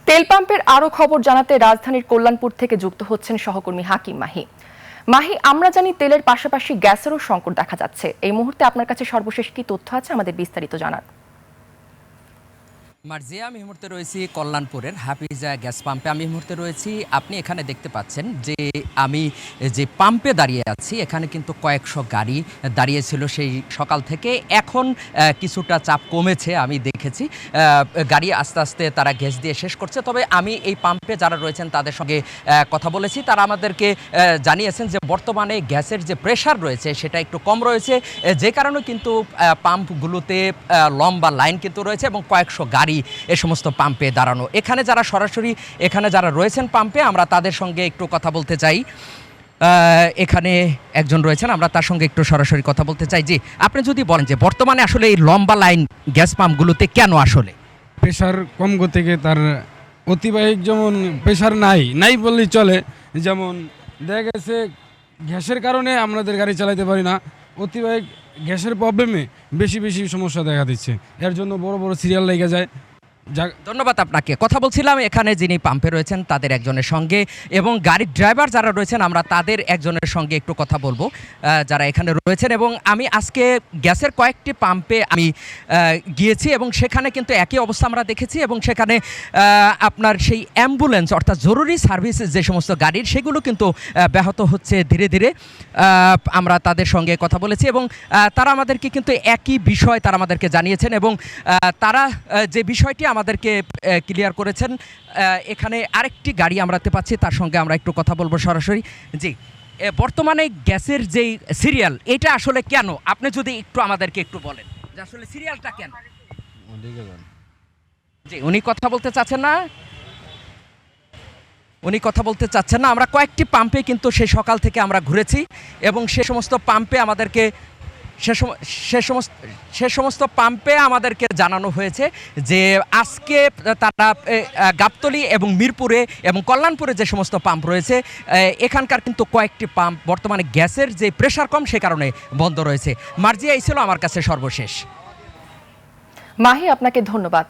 তেল পাম্পের আরো খবর জানাতে রাজধানীর কল্যাণপুর থেকে যুক্ত হচ্ছেন সহকর্মী হাকিম মাহি। মাহি, আমরা জানি তেলের পাশাপাশি গ্যাসেরও সংকট দেখা যাচ্ছে। এই মুহূর্তে আপনার কাছে সর্বশেষ কি তথ্য আছে আমাদের বিস্তারিত জানার? মার্জিয়া, আমি এই মুহূর্তে রয়েছি কল্যাণপুরের হাফিজা গ্যাস পাম্পে। আমি এই মুহূর্তে রয়েছি, আপনি এখানে দেখতে পাচ্ছেন যে আমি যে পাম্পে দাঁড়িয়ে আছি, এখানে কিন্তু কয়েকশো গাড়ি দাঁড়িয়েছিল সেই সকাল থেকে। এখন কিছুটা চাপ কমেছে, আমি দেখেছি গাড়ি আস্তে আস্তে তারা গ্যাস দিয়ে শেষ করছে। তবে আমি এই পাম্পে যারা রয়েছেন তাদের সঙ্গে কথা বলেছি, তারা আমাদেরকে জানিয়েছেন যে বর্তমানে গ্যাসের যে প্রেশার রয়েছে সেটা একটু কম রয়েছে, যে কারণে কিন্তু পাম্পগুলোতে লম্বা লাইন কিন্তু রয়েছে এবং কয়েকশো গাড়ি এ সমস্ত পাম্পে দাঁড়ানো। এখানে যারা সরাসরি এখানে যারা রয়েছেন পাম্পে, আমরা তাদের সঙ্গে একটু কথা বলতে চাই। এখানে একজন রয়েছেন, আমরা তার সঙ্গে একটু সরাসরি কথা বলতে চাই। জি, আপনি যদি বলেন যে বর্তমানে আসলে এই লম্বা লাইন গ্যাস পাম্পগুলোতে কেন আসলে প্রেশার কম থেকে তার অতিবাহিক যেমন প্রেশার নাই বললেই চলে। যেমন দেখা গেছে গ্যাসের কারণে আমাদের গাড়ি চালাতে পারি না, অতিবাহিক গ্যাসের প্রবলেমে বেশি সমস্যা দেখা দিচ্ছে। এর জন্য বড় বড় সিরিয়াল লেগে যায়। ধন্যবাদ আপনাকে। কথা বলছিলাম এখানে যিনি পাম্পে রয়েছেন তাদের একজনের সঙ্গে, এবং গাড়ির ড্রাইভার যারা রয়েছেন আমরা তাদের একজনের সঙ্গে একটু কথা বলবো যারা এখানে রয়েছেন। এবং আমি আজকে গ্যাসের কয়েকটি পাম্পে আমি গিয়েছি এবং সেখানে কিন্তু একই অবস্থা আমরা দেখেছি। এবং সেখানে আপনার সেই অ্যাম্বুলেন্স অর্থাৎ জরুরি সার্ভিস যে সমস্ত গাড়ির, সেগুলো কিন্তু ব্যাহত হচ্ছে ধীরে ধীরে। আমরা তাদের সঙ্গে কথা বলেছি এবং তারা আমাদেরকে কিন্তু একই বিষয় তারা আমাদেরকে জানিয়েছেন এবং তারা যে বিষয়টি আমাদেরকে ক্লিয়ার করেছেন। এখানে আরেকটি গাড়ি আমরা দেখতে পাচ্ছি, তার সঙ্গে আমরা একটু কথা বলবো সরাসরি। জি, বর্তমানে গ্যাসের যেই সিরিয়াল, এটা আসলে কেন, আপনি যদি একটু আমাদেরকে একটু বলেন যে আসলে সিরিয়ালটা কেন। জি, উনি কথা বলতে চাচ্ছেন না, আমরা কয়েকটি পাম্পে কিন্তু সে সকাল থেকে আমরা ঘুরেছি এবং সে সমস্ত পাম্পে আমাদেরকে সে সমস্ত পাম্পে আমাদেরকে জানানো হয়েছে যে আজকে তারা গাবতলী এবং মিরপুরে এবং কল্যাণপুরে যে সমস্ত পাম্প রয়েছে, এখানকার কিন্তু কয়েকটি পাম্প বর্তমানে গ্যাসের যে প্রেশার কম সে কারণে বন্ধ রয়েছে। মার্জিয়া, এই ছিল আমার কাছে সর্বশেষ। মাহি, আপনাকে ধন্যবাদ।